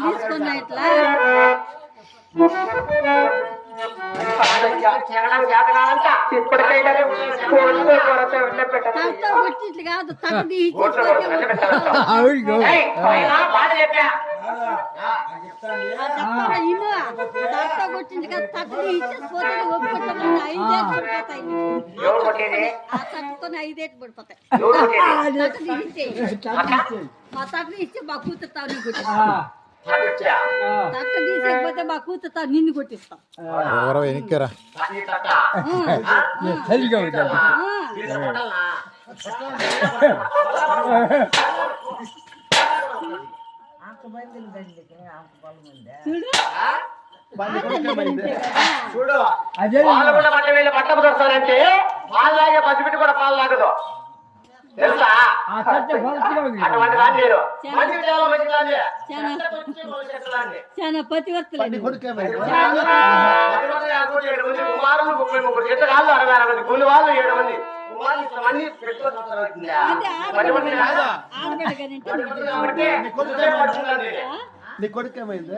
తీసుకున్నా ఇట్లా కాదు తగ్గి కొట్టింది కదా తగ్గి ఇచ్చేసిపోతే ఒప్పుకుంటామని 5 ఆ తట్టుకొని 5 పడిపోతాయి మా తగ్గి ఇచ్చి మా కూతురుతావు నీ కొట్టిస్తాం తట్ట తీసేకపోతే మా కూతురుతావు నిన్ను కొట్టిస్తాం చూడు పాలు కూడా బట్ట వీళ్ళ బట్ట పుదొస్తానంటే పాలు లాగే పసిబిడ్డ కూడా పాలు లాగదు తెలుసా అటువంటి రాని మీరు చాలా పతివర్తలు కుమారులు 33 చెట్లు కాళ్ళు 60 మంది కూలి వాళ్ళు 7 మంది కుమారులు పెట్టుకోవాలి నీ కొడుకు ఏమైంది?